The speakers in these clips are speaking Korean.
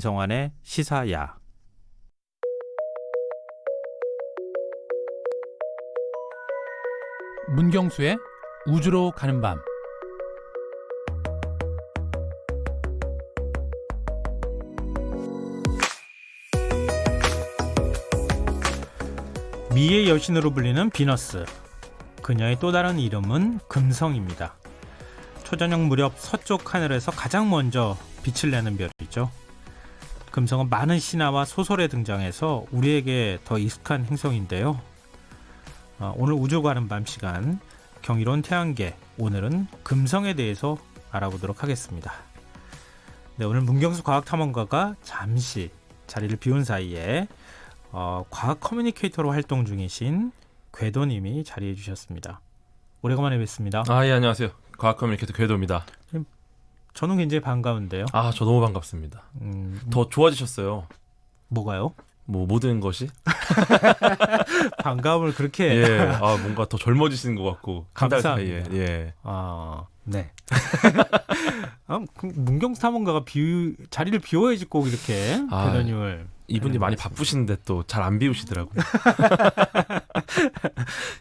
김성환의 시사야. 문경수의 우주로 가는 밤. 미의 여신으로 불리는 비너스. 그녀의 또 다른 이름은 금성입니다. 초저녁 무렵 서쪽 하늘에서 가장 먼저 빛을 내는 별이죠. 금성은 많은 신화와 소설에 등장해서 우리에게 더 익숙한 행성인데요. 오늘 우주 가는 밤 시간 경이로운 태양계, 오늘은 금성에 대해서 알아보도록 하겠습니다. 네, 오늘 문경수 과학탐험가가 잠시 자리를 비운 사이에 과학 커뮤니케이터로 활동 중이신 궤도님이 자리해 주셨습니다. 오래간만에 뵙습니다. 예, 안녕하세요. 과학 커뮤니케이터 궤도입니다. 저는 굉장히 반가운데요. 저 너무 반갑습니다. 더 좋아지셨어요. 뭐가요? 모든 것이? 반가움을 그렇게. 예, 뭔가 더 젊어지시는 것 같고. 한 달 사이에. 감사합니다. 예. 네. 문경수 탐험가가 자리를 비워야지 꼭 이렇게 궤도님을. 이분이 많이 바쁘신데 또 잘 안 비우시더라고요.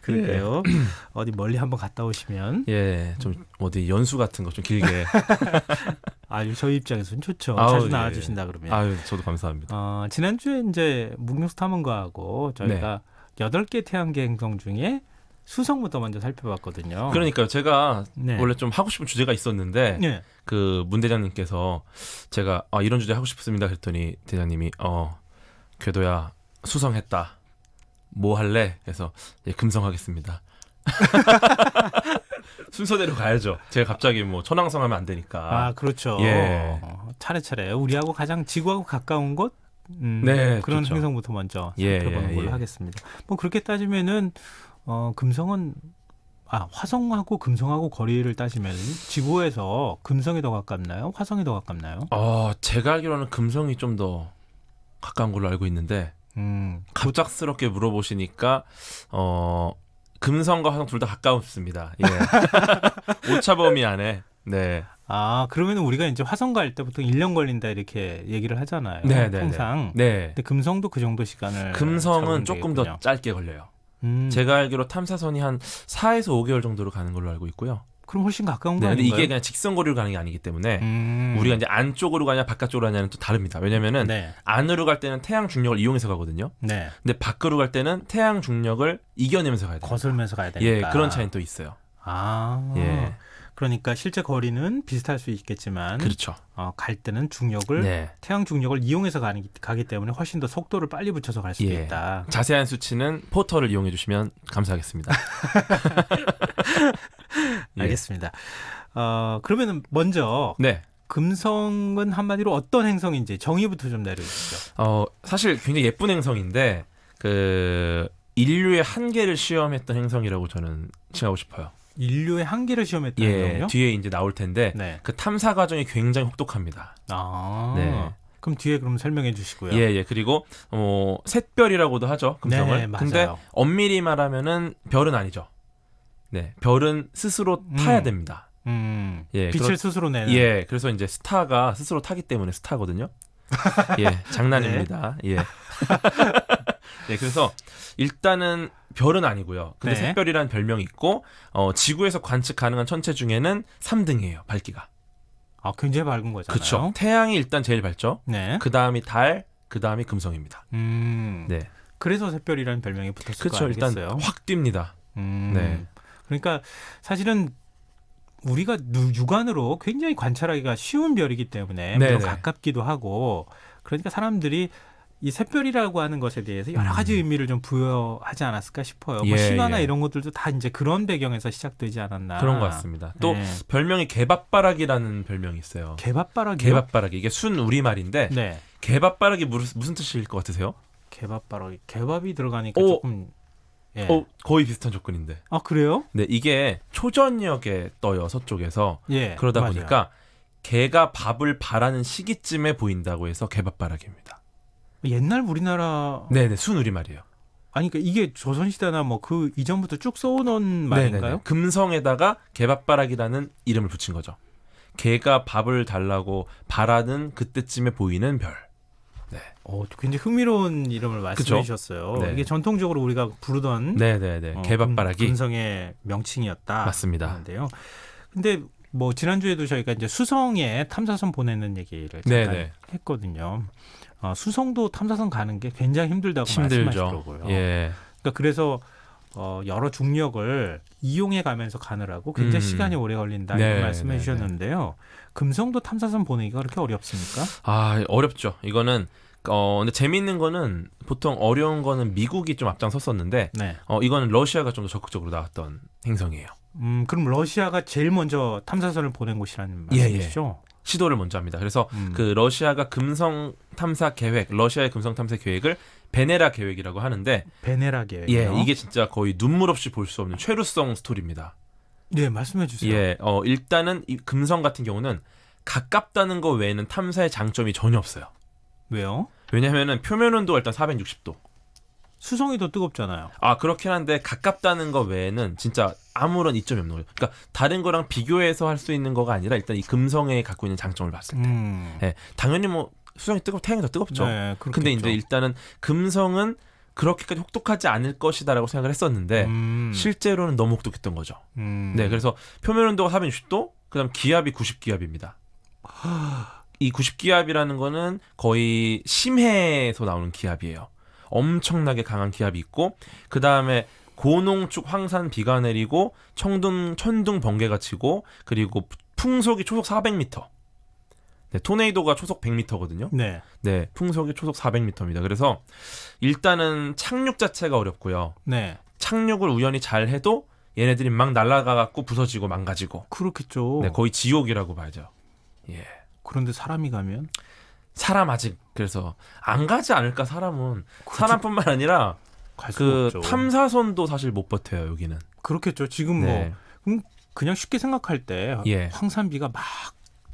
그러게요. 어디 멀리 한번 갔다 오시면. 예, 좀 어디 연수 같은 거 좀 길게. 저희 입장에서는 좋죠. 자주 나와주신다 그러면. 저도 감사합니다. 지난주에 이제 문경수 탐험가하고 저희가 8개 태양계 행성 중에 수성부터 먼저 살펴봤거든요. 그러니까요. 제가 원래 좀 하고 싶은 주제가 있었는데 그 문 대장님께서 제가 이런 주제 하고 싶습니다 그랬더니 대장님이 궤도야 수성했다. 뭐 할래? 그래서 금성하겠습니다. 순서대로 가야죠. 제가 갑자기 천왕성 하면 안 되니까. 그렇죠. 예. 차례차례 우리하고 가장 지구하고 가까운 곳 네, 그런 그렇죠. 행성부터 먼저 살펴보는 걸로 하겠습니다. 그렇게 따지면은 금성은 화성하고 금성하고 거리를 따지면 지구에서 금성이 더 가깝나요? 화성이 더 가깝나요? 제가 알기로는 금성이 좀 더 가까운 걸로 알고 있는데 갑작스럽게 물어보시니까 금성과 화성 둘 다 가까웠습니다. 예. 오차 범위 안에. 네. 그러면 우리가 이제 화성 갈 때 보통 1년 걸린다 이렇게 얘기를 하잖아요. 네, 항상. 네. 근데 금성도 그 정도 시간을. 금성은 조금 더 짧게 걸려요. 제가 알기로 탐사선이 한 4에서 5개월 정도로 가는 걸로 알고 있고요. 그럼 훨씬 가까운 거 근데 아닌가요? 이게 그냥 직선거리로 가는 게 아니기 때문에 우리가 이제 안쪽으로 가냐 바깥쪽으로 가냐는 또 다릅니다. 왜냐면은 안으로 갈 때는 태양 중력을 이용해서 가거든요. 근데 밖으로 갈 때는 태양 중력을 이겨내면서 가야 돼요. 거슬면서 가야 되니까. 예, 그런 차이는 또 있어요. 예. 그러니까 실제 거리는 비슷할 수 있겠지만, 그렇죠. 갈 때는 중력을 태양 중력을 이용해서 가기 때문에 훨씬 더 속도를 빨리 붙여서 갈 수도 있다. 자세한 수치는 포털을 이용해 주시면 감사하겠습니다. 알겠습니다. 그러면은 먼저 금성은 한마디로 어떤 행성인지 정의부터 좀 내려주시죠. 사실 굉장히 예쁜 행성인데 그 인류의 한계를 시험했던 행성이라고 저는 칭하고 싶어요. 인류의 한계를 시험했던 행성이요? 뒤에 이제 나올 텐데 그 탐사 과정이 굉장히 혹독합니다. 그럼 뒤에 그럼 설명해 주시고요. 예. 그리고 샛별이라고도 하죠, 금성을. 맞아요. 근데 엄밀히 말하면은 별은 아니죠. 네, 별은 스스로 타야 됩니다. 빛을 스스로 내는. 예, 그래서 이제 스타가 스스로 타기 때문에 스타거든요. 예, 장난입니다. 예. 네, 그래서 일단은 별은 아니고요. 근데 샛별이라는 별명이 있고 지구에서 관측 가능한 천체 중에는 3등이에요, 밝기가. 굉장히 밝은 거잖아요. 그렇죠. 태양이 일단 제일 밝죠. 그 다음이 달, 그 다음이 금성입니다. 네. 그래서 샛별이라는 별명이 붙었을 거 아니겠어요? 일단 확 뜁니다. 네. 그러니까 사실은 우리가 육안으로 굉장히 관찰하기가 쉬운 별이기 때문에 물론 가깝기도 하고, 그러니까 사람들이 이 샛별이라고 하는 것에 대해서 여러 가지 의미를 좀 부여하지 않았을까 싶어요. 신화나 이런 것들도 다 이제 그런 배경에서 시작되지 않았나. 그런 것 같습니다. 또 별명이 개밥바라기라는 별명이 있어요. 개밥바라기? 개밥바라기. 이게 순 우리말인데 개밥바라기 무슨 뜻일 것 같으세요? 개밥바라기. 개밥이 들어가니까 조금 거의 비슷한 조건인데. 그래요? 네, 이게 초저녁에 떠요, 서쪽에서. 그러다 맞아요. 보니까 개가 밥을 바라는 시기쯤에 보인다고 해서 개밥바라기입니다. 옛날 우리나라. 네네, 순 우리말이에요. 그러니까 이게 조선시대나 그 이전부터 쭉 써오는 말인가요? 네네네. 금성에다가 개밥바라기라는 이름을 붙인 거죠. 개가 밥을 달라고 바라는 그때쯤에 보이는 별. 굉장히 흥미로운 이름을 그쵸? 말씀해 주셨어요. 네. 이게 전통적으로 우리가 부르던 네네네. 개밥바라기. 금성의 명칭이었다. 맞습니다. 하는데요. 근데 뭐 지난주에도 저희가 이제 수성에 탐사선 보내는 얘기를 잠깐 네네. 했거든요. 수성도 탐사선 가는 게 굉장히 힘들다고 힘들죠. 말씀하시더라고요. 예. 그러니까 그래서 여러 중력을 이용해 가면서 가느라고 굉장히 시간이 오래 걸린다 이런 네, 말씀해 네, 주셨는데요. 금성도 탐사선 보내기가 그렇게 어렵습니까? 아, 어렵죠. 이거는 근데 재미있는 거는 보통 어려운 거는 미국이 좀 앞장섰었는데 네. 이거는 러시아가 좀 더 적극적으로 나왔던 행성이에요. 그럼 러시아가 제일 먼저 탐사선을 보낸 곳이라는 예, 말씀이시죠? 시도를 먼저 합니다. 그래서 그 러시아가 금성 탐사 계획, 러시아의 금성 탐사 계획을 베네라 계획이라고 하는데 베네라 계획이요. 예, 이게 진짜 거의 눈물 없이 볼 수 없는 최루성 스토리입니다. 네, 말씀해 주세요. 예, 일단은 이 금성 같은 경우는 가깝다는 거 외에는 탐사의 장점이 전혀 없어요. 왜요? 왜냐하면은 표면 온도가 일단 460도. 수성이 더 뜨겁잖아요. 아, 그렇긴 한데 가깝다는 거 외에는 진짜 아무런 이점이 없는 거예요. 그러니까 다른 거랑 비교해서 할 수 있는 거가 아니라 일단 이 금성에 갖고 있는 장점을 봤을 때. 예, 당연히 뭐 수성이 뜨겁고 태양이 더 뜨겁죠. 네, 그렇겠죠. 근데 이제 일단은 금성은 그렇게까지 혹독하지 않을 것이다라고 생각을 했었는데 실제로는 너무 혹독했던 거죠. 네, 그래서 표면 온도가 460도, 그다음 기압이 90기압입니다. 이 90기압이라는 거는 거의 심해에서 나오는 기압이에요. 엄청나게 강한 기압이 있고 그다음에 고농축 황산 비가 내리고 천둥 번개가 치고 그리고 풍속이 초속 400m. 네, 토네이도가 초속 100m거든요. 네. 네, 풍속이 초속 400m입니다. 그래서 일단은 착륙 자체가 어렵고요. 네. 착륙을 우연히 잘 해도 얘네들이 막 날아가 갖고 부서지고 망가지고. 그렇겠죠. 네, 거의 지옥이라고 봐야죠. 예. 그런데 사람이 가면 사람 아직 그래서 안 가지 않을까 사람은. 그렇죠. 사람뿐만 아니라 갈 수가 그 없죠. 탐사선도 사실 못 버텨요, 여기는. 그렇겠죠. 지금 네. 그냥 쉽게 생각할 때 예. 황산비가 막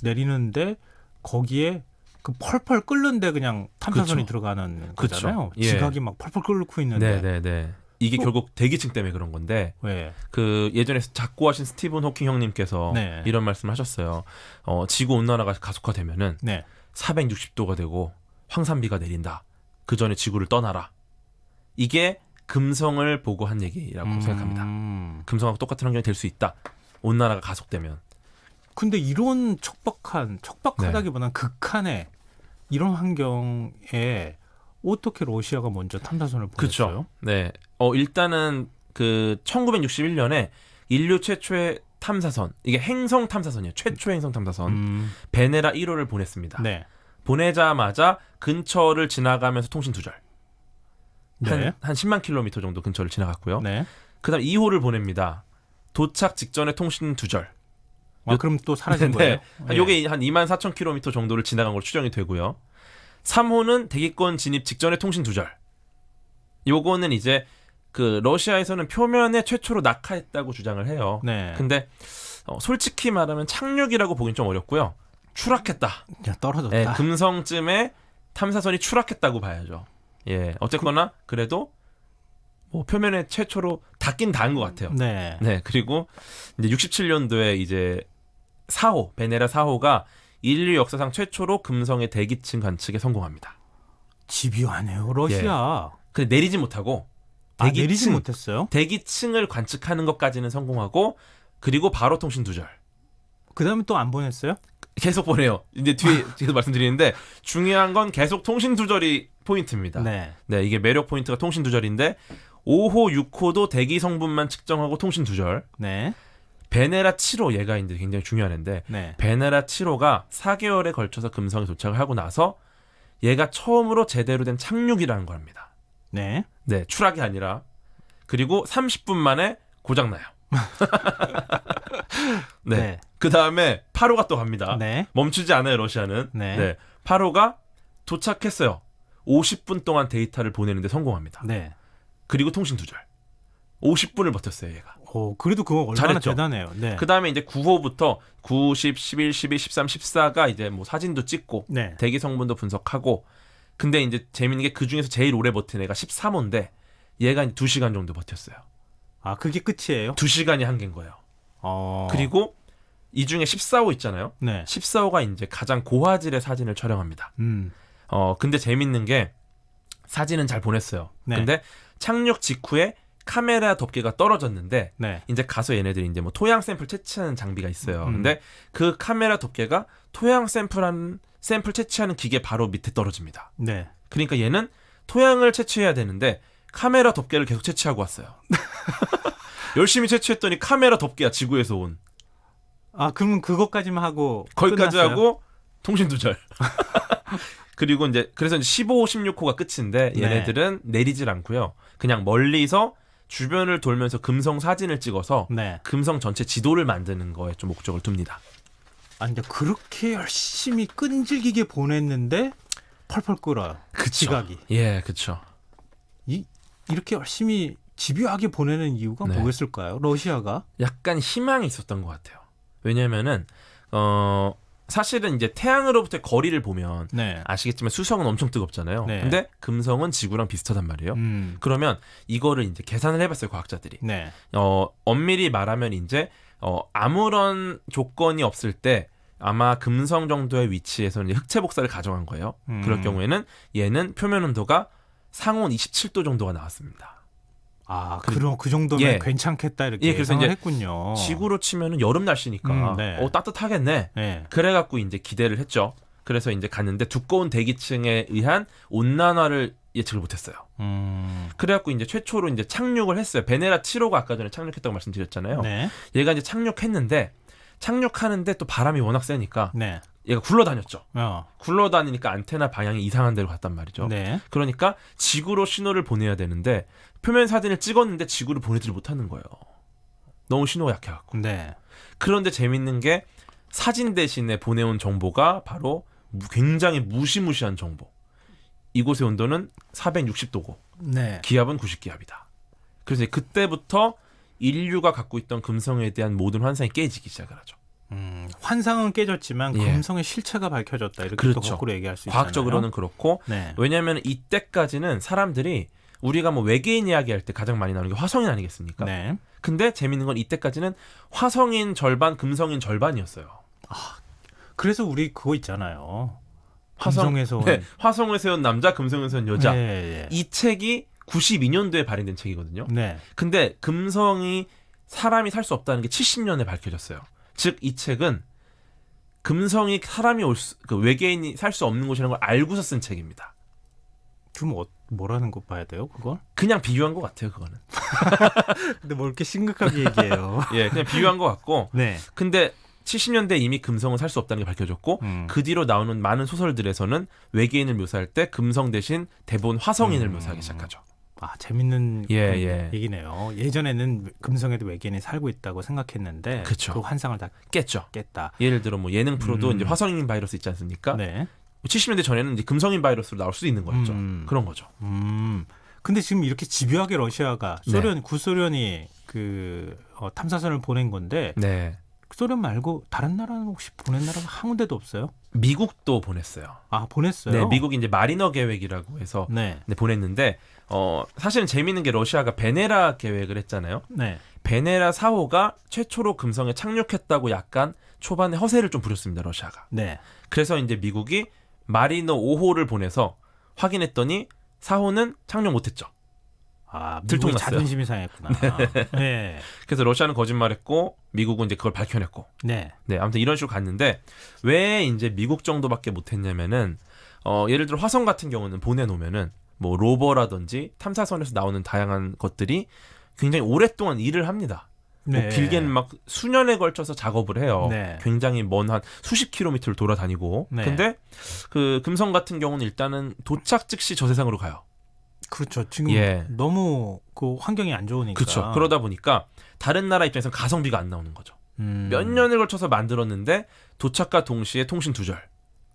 내리는데 거기에 그 펄펄 끓는데 그냥 탐사선이 그쵸. 들어가는 그쵸. 거잖아요. 예. 지각이 막 펄펄 끓고 있는데. 네, 네, 네. 이게 결국 대기층 때문에 그런 건데 왜? 그 예전에 작고하신 스티븐 호킹 형님께서 네. 이런 말씀을 하셨어요. 지구 온난화가 가속화되면은 네. 460도가 되고 황산비가 내린다. 그 전에 지구를 떠나라. 이게 금성을 보고 한 얘기라고 생각합니다. 금성하고 똑같은 환경이 될 수 있다. 온난화가 가속되면. 근데 이런 척박하다기보다는 극한의 이런 환경에 어떻게 러시아가 먼저 탐사선을 보냈어요? 그렇죠. 네. 일단은 그 1961년에 인류 최초의 탐사선, 이게 행성 탐사선이에요. 최초 행성 탐사선 베네라 1호를 보냈습니다. 네. 보내자마자 근처를 지나가면서 통신 두절. 네. 한 10만 킬로미터 정도 근처를 지나갔고요. 네. 그다음 2호를 보냅니다. 도착 직전에 통신 두절. 그럼 또 사라진 네. 거예요? 요게 한 2만 4천 킬로미터 정도를 지나간 걸로 추정이 되고요. 3호는 대기권 진입 직전에 통신 두절. 요거는 이제 그 러시아에서는 표면에 최초로 낙하했다고 주장을 해요. 네. 근데 솔직히 말하면 착륙이라고 보긴 좀 어렵고요. 추락했다. 야, 떨어졌다. 예, 금성쯤에 탐사선이 추락했다고 봐야죠. 예, 어쨌거나 그래도 뭐 표면에 최초로 닿긴 닿은 것 같아요. 네. 네, 그리고 이제 67년도에 이제 4호 베네라 4호가 인류 역사상 최초로 금성의 대기층 관측에 성공합니다. 집요하네요, 러시아. 근데 내리지 못하고 내리지 못했어요? 대기층을 관측하는 것까지는 성공하고 그리고 바로 통신 두절. 그다음에 또 안 보냈어요? 계속 보내요. 이제 뒤에 계속 말씀드리는데 중요한 건 계속 통신 두절이 포인트입니다. 네. 네, 이게 매력 포인트가 통신 두절인데 5호, 6호도 대기 성분만 측정하고 통신 두절. 네. 베네라 7호 얘가 이제 굉장히 중요한 애인데 네. 베네라 7호가 4개월에 걸쳐서 금성에 도착을 하고 나서 얘가 처음으로 제대로 된 착륙이라는 걸 합니다. 네. 네, 추락이 아니라. 그리고 30분 만에 고장 나요. 네. 네. 그 다음에 8호가 또 갑니다. 네. 멈추지 않아요, 러시아는. 네. 8호가 도착했어요. 50분 동안 데이터를 보내는데 성공합니다. 네. 그리고 통신 두절. 50분을 버텼어요, 얘가. 그래도 그거 얼마나 잘했죠. 대단해요. 네. 그 다음에 이제 9호부터 9, 10, 11, 12, 13, 14가 이제 뭐 사진도 찍고 네. 대기 성분도 분석하고. 근데 이제 재밌는 게 그 중에서 제일 오래 버틴 애가 13호인데 얘가 2시간 정도 버텼어요. 그게 끝이에요? 2시간이 한계인 거예요. 그리고 이 중에 14호 있잖아요. 네. 14호가 이제 가장 고화질의 사진을 촬영합니다. 근데 재밌는 게 사진은 잘 보냈어요. 네. 근데 착륙 직후에 카메라 덮개가 떨어졌는데 네. 이제 가서 얘네들이 이제 뭐 토양 샘플 채취하는 장비가 있어요. 음. 근데 그 카메라 덮개가 토양 샘플 채취하는 기계 바로 밑에 떨어집니다. 네. 그러니까 얘는 토양을 채취해야 되는데 카메라 덮개를 계속 채취하고 왔어요. 열심히 채취했더니 카메라 덮개야, 지구에서 온. 아, 그러면 그것까지만 하고 거기까지 끝났어요? 하고 통신 두절. 그리고 이제 그래서 이제 15, 16호가 끝인데 얘네들은 내리질 않고요. 그냥 멀리서 주변을 돌면서 금성 사진을 찍어서 네. 금성 전체 지도를 만드는 거에 좀 목적을 둡니다. 아니, 근데 그렇게 열심히 끈질기게 보냈는데 펄펄 끓어요. 그쵸. 지각이. 예, 그렇죠. 이렇게 열심히 집요하게 보내는 이유가 네. 뭐였을까요? 러시아가? 약간 희망이 있었던 것 같아요. 왜냐면은 사실은 이제 태양으로부터의 거리를 보면 네. 아시겠지만 수성은 엄청 뜨겁잖아요. 네. 근데 금성은 지구랑 비슷하단 말이에요. 그러면 이거를 이제 계산을 해봤어요, 과학자들이. 네. 엄밀히 말하면 이제 아무런 조건이 없을 때 아마 금성 정도의 위치에서는 이제 흑체 복사를 가정한 거예요. 그럴 경우에는 얘는 표면 온도가 상온 27도 정도가 나왔습니다. 아, 그럼 그 정도면 예. 괜찮겠다 이렇게 예, 그래서 예상을 이제 했군요. 지구로 치면은 여름 날씨니까 네. 따뜻하겠네. 네. 그래갖고 이제 기대를 했죠. 그래서 이제 갔는데 두꺼운 대기층에 의한 온난화를 예측을 못했어요. 그래갖고 이제 최초로 이제 착륙을 했어요. 베네라 7호가 아까 전에 착륙했다고 말씀드렸잖아요. 네. 얘가 이제 착륙했는데 착륙하는데 또 바람이 워낙 세니까 네. 얘가 굴러다녔죠. 어. 굴러다니니까 안테나 방향이 이상한 데로 갔단 말이죠. 네. 그러니까 지구로 신호를 보내야 되는데 표면 사진을 찍었는데 지구를 보내지를 못하는 거예요. 너무 신호가 약해갖고. 네. 그런데 재밌는 게 사진 대신에 보내온 정보가 바로 굉장히 무시무시한 정보. 이곳의 온도는 460도고 네. 기압은 90기압이다. 그래서 이제 그때부터 인류가 갖고 있던 금성에 대한 모든 환상이 깨지기 시작을 하죠. 환상은 깨졌지만 예. 금성의 실체가 밝혀졌다 이렇게 그렇죠. 또 거꾸로 얘기할 수 있잖아요. 과학적으로는 그렇고 네. 왜냐하면 이때까지는 사람들이 우리가 뭐 외계인 이야기할 때 가장 많이 나오는 게 화성인 아니겠습니까? 네. 근데 재밌는 건 이때까지는 화성인 절반, 금성인 절반이었어요. 그래서 우리 그거 있잖아요. 화성- 금성에서 온 네, 화성에서 온 남자, 금성에서 온 여자. 네. 이 책이 92년도에 발행된 책이거든요. 네. 근데 금성이 사람이 살 수 없다는 게 70년에 밝혀졌어요. 즉 이 책은 금성이 사람이 그 외계인이 살 수 없는 곳이라는 걸 알고서 쓴 책입니다. 그럼 뭐라는 거 봐야 돼요, 그걸? 그냥 비유한 것 같아요, 그거는. 근데 뭐 이렇게 심각하게 얘기해요. 예, 그냥 비유한 것 같고. 네. 근데 70년대 이미 금성은 살 수 없다는 게 밝혀졌고 그 뒤로 나오는 많은 소설들에서는 외계인을 묘사할 때 금성 대신 대부분 화성인을 묘사하기 시작하죠. 아, 재밌는 예, 그런 예. 얘기네요. 예전에는 금성에도 외계인이 살고 있다고 생각했는데 그쵸. 그 환상을 다 깼죠. 깼다. 예를 들어 뭐 예능 프로도 음. 이제 화성인 바이러스 있지 않습니까? 네. 70년대 전에는 이제 금성인 바이러스로 나올 수도 있는 거였죠. 그런 거죠. 근데 지금 이렇게 집요하게 러시아가 네. 구소련이 그 탐사선을 보낸 건데 네. 소련 말고 다른 나라는 혹시 보낸 나라가 한 군데도 없어요? 미국도 보냈어요. 아, 보냈어요? 네, 미국이 이제 마리너 계획이라고 해서 네. 네, 보냈는데 사실은 재미있는 게 러시아가 베네라 계획을 했잖아요. 네. 베네라 4호가 최초로 금성에 착륙했다고 약간 초반에 허세를 좀 부렸습니다, 러시아가. 네. 그래서 이제 미국이 마리너 5호를 보내서 확인했더니 4호는 착륙 못했죠. 아, 미국이 들통났어요. 자존심이 상했구나. 네. 그래서 러시아는 거짓말했고 미국은 이제 그걸 밝혀냈고. 네. 네, 아무튼 이런 식으로 갔는데 왜 이제 미국 정도밖에 못했냐면은 예를 들어 화성 같은 경우는 보내놓으면은 뭐 로버라든지 탐사선에서 나오는 다양한 것들이 굉장히 오랫동안 일을 합니다. 네. 뭐 길게는 막 수년에 걸쳐서 작업을 해요. 네. 굉장히 먼 한 수십 킬로미터를 돌아다니고. 네. 근데 그 금성 같은 경우는 일단은 도착 즉시 저 세상으로 가요. 그렇죠. 지금 예. 너무 그 환경이 안 좋으니까. 그렇죠. 그러다 보니까 다른 나라 입장에서는 가성비가 안 나오는 거죠. 몇 년을 걸쳐서 만들었는데 도착과 동시에 통신 두절.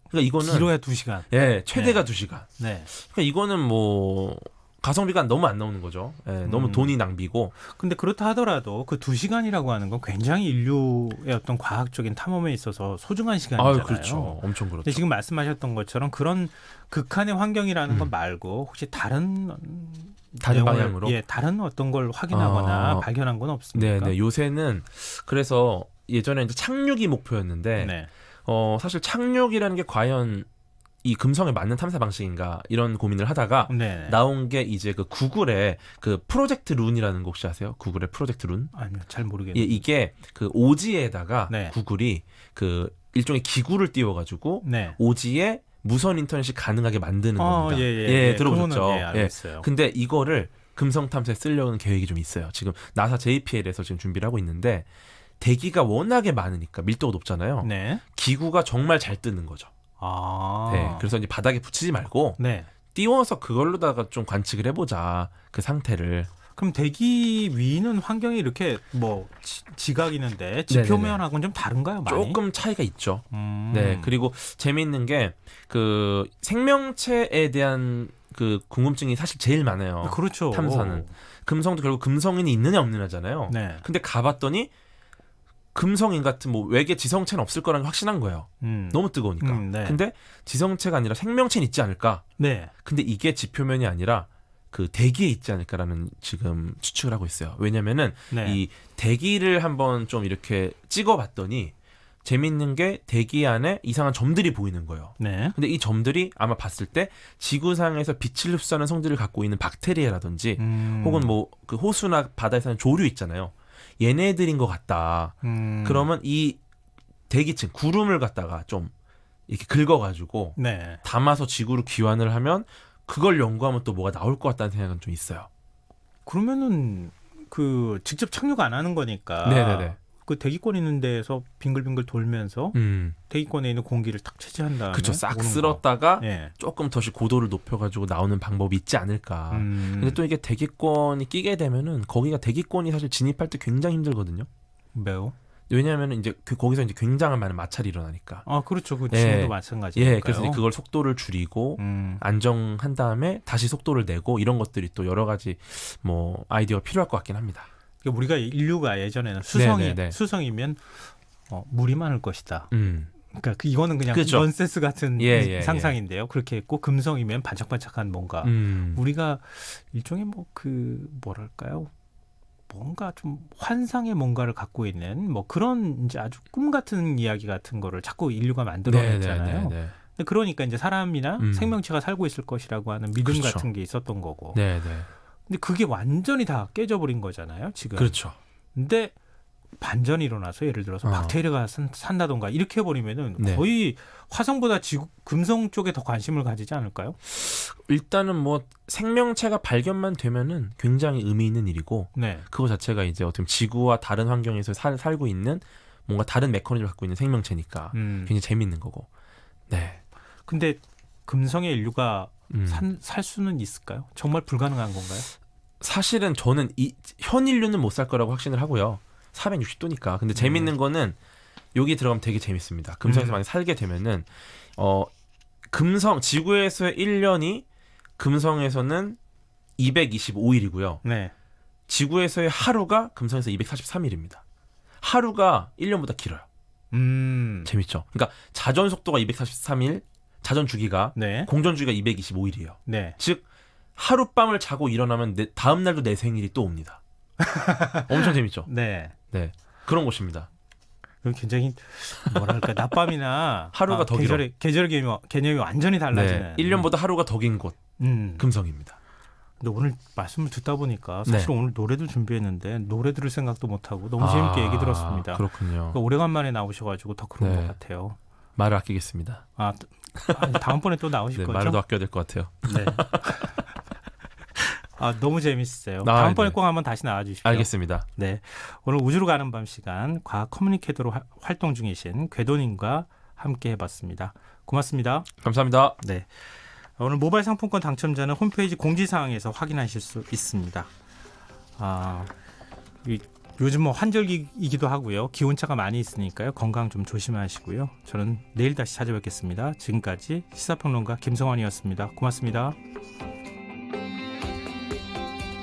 그러니까 이거는 길어야 2시간. 예, 최대가 2시간. 네. 그러니까 이거는 뭐 가성비가 너무 안 나오는 거죠. 예, 너무 돈이 낭비고. 근데 그렇다 하더라도 그 2시간이라고 하는 건 굉장히 인류의 어떤 과학적인 탐험에 있어서 소중한 시간이잖아요. 아유, 그렇죠. 엄청 그렇죠. 근데 지금 말씀하셨던 것처럼 그런 극한의 환경이라는 것 말고 혹시 다른 내용을, 방향으로? 예, 다른 어떤 걸 확인하거나 발견한 건 없습니까? 네, 요새는 그래서 예전에 이제 착륙이 목표였는데 네. 사실 착륙이라는 게 과연 이 금성에 맞는 탐사 방식인가 이런 고민을 하다가 네. 나온 게 이제 그 구글의 그 프로젝트 룬이라는 거 혹시 아세요? 구글의 프로젝트 룬? 아니요, 잘 모르겠네요. 예, 이게 그 오지에다가 네. 구글이 그 일종의 기구를 띄워가지고 네. 오지에 무선 인터넷이 가능하게 만드는 겁니다. 들어보셨죠? 그거는, 예, 알겠어요. 근데 이거를 금성 탐사에 쓰려는 계획이 좀 있어요. 지금 나사 JPL에서 지금 준비를 하고 있는데 대기가 워낙에 많으니까 밀도가 높잖아요. 네. 기구가 정말 잘 뜨는 거죠. 아. 네, 그래서 이제 바닥에 붙이지 말고 네. 띄워서 그걸로다가 좀 관측을 해보자 그 상태를. 그럼 대기 위는 환경이 이렇게 뭐 지각이는데 지표면하고는 좀 다른가요? 많이? 조금 차이가 있죠. 음. 네, 그리고 재미있는 게 그 생명체에 대한 그 궁금증이 사실 제일 많아요. 그렇죠. 탐사는. 금성도 결국 금성인이 있느냐 없느냐잖아요. 네. 근데 가봤더니 금성인 같은 뭐 외계 지성체는 없을 거라는 게 확신한 거예요. 너무 뜨거우니까. 네. 근데 지성체가 아니라 생명체는 있지 않을까? 네. 근데 이게 지표면이 아니라 그 대기에 있지 않을까라는 지금 추측을 하고 있어요. 왜냐면은 네. 이 대기를 한번 좀 이렇게 찍어봤더니 재밌는 게 대기 안에 이상한 점들이 보이는 거예요. 네. 근데 이 점들이 아마 봤을 때 지구상에서 빛을 흡수하는 성질을 갖고 있는 박테리아라든지 혹은 뭐 그 호수나 바다에 사는 조류 있잖아요. 얘네들인 것 같다. 그러면 이 대기층 구름을 갖다가 좀 이렇게 긁어가지고 네. 담아서 지구로 귀환을 하면 그걸 연구하면 또 뭐가 나올 것 같다는 생각은 좀 있어요. 그러면은 그 직접 착륙 안 하는 거니까. 네네네. 그 대기권 있는 데에서 빙글빙글 돌면서 대기권에 있는 공기를 탁 채취한 다음에 그쵸. 싹 오는 거. 쓸었다가 네. 조금 더씩 고도를 높여가지고 나오는 방법이 있지 않을까. 근데 또 이게 대기권이 끼게 되면은 거기가 대기권이 사실 진입할 때 굉장히 힘들거든요. 매우. 왜냐하면 이제 거기서 이제 굉장히 많은 마찰이 일어나니까. 아 그렇죠. 그 예. 지금도 마찬가지니까요. 예, 그래서 이제 그걸 속도를 줄이고 안정한 다음에 다시 속도를 내고 이런 것들이 또 여러 가지 뭐 아이디어가 필요할 것 같긴 합니다. 그러니까 우리가 인류가 예전에는 네네네. 수성이면 물이 많을 것이다. 음. 그러니까 이거는 그냥 그렇죠. 넌센스 같은 예. 상상인데요. 그렇게 했고 금성이면 반짝반짝한 뭔가 우리가 일종의 뭐 그 뭐랄까요? 뭔가 좀 환상의 뭔가를 갖고 있는 뭐 그런 이제 아주 꿈 같은 이야기 같은 거를 자꾸 인류가 만들어냈잖아요. 네네네. 근데 그러니까 이제 사람이나 생명체가 살고 있을 것이라고 하는 믿음 그렇죠. 같은 게 있었던 거고. 네네. 근데 그게 완전히 다 깨져버린 거잖아요. 지금. 그렇죠. 근데 반전이 일어나서 예를 들어서 박테리아가 산다던가 이렇게 해버리면은 네. 거의 화성보다 금성 쪽에 더 관심을 가지지 않을까요? 일단은 뭐 생명체가 발견만 되면은 굉장히 의미 있는 일이고 네. 그거 자체가 이제 어떻게 보면 지구와 다른 환경에서 살고 있는 뭔가 다른 메커니즘을 갖고 있는 생명체니까 굉장히 재밌는 거고. 네. 근데 금성의 인류가 음. 살 수는 있을까요? 정말 불가능한 건가요? 사실은 저는 현 인류는 못 살 거라고 확신을 하고요. 460도니까. 근데 재밌는 거는 여기 들어가면 되게 재밌습니다. 금성에서 만약 살게 되면은 금성 지구에서의 1년이 금성에서는 225일이고요. 네. 지구에서의 하루가 금성에서 243일입니다. 하루가 1년보다 길어요. 재밌죠? 그러니까 자전 속도가 243일, 자전 주기가 네. 공전 주기가 225일이에요. 네. 즉 하룻밤을 자고 일어나면 다음 날도 내 생일이 또 옵니다. 엄청 재밌죠? 네. 네. 그런 곳입니다. 그럼 굉장히 뭐랄까 낮밤이나 하루가 더 길어. 계절 개념이 완전히 달라지는. 네. 1년보다 하루가 더 긴 곳. 금성입니다. 근데 오늘 말씀을 듣다 보니까 사실 네. 오늘 노래도 준비했는데 노래 들을 생각도 못하고 너무 재밌게 얘기 들었습니다. 그렇군요. 그러니까 오래간만에 나오셔가지고 더 그런 네. 것 같아요. 말을 아끼겠습니다. 다음번에 또 나오실 네, 거죠? 말도 아껴야 될 것 같아요. 네. 너무 재밌었어요. 다음번에 네. 꼭 한번 다시 나와주십시오. 알겠습니다. 네, 오늘 우주로 가는 밤 시간 과학 커뮤니케이터로 활동 중이신 궤도님과 함께 해봤습니다. 고맙습니다. 감사합니다. 네, 오늘 모바일 상품권 당첨자는 홈페이지 공지사항에서 확인하실 수 있습니다. 요즘 뭐 환절기이기도 하고요. 기온차가 많이 있으니까요. 건강 좀 조심하시고요. 저는 내일 다시 찾아뵙겠습니다. 지금까지 시사평론가 김성환이었습니다. 고맙습니다.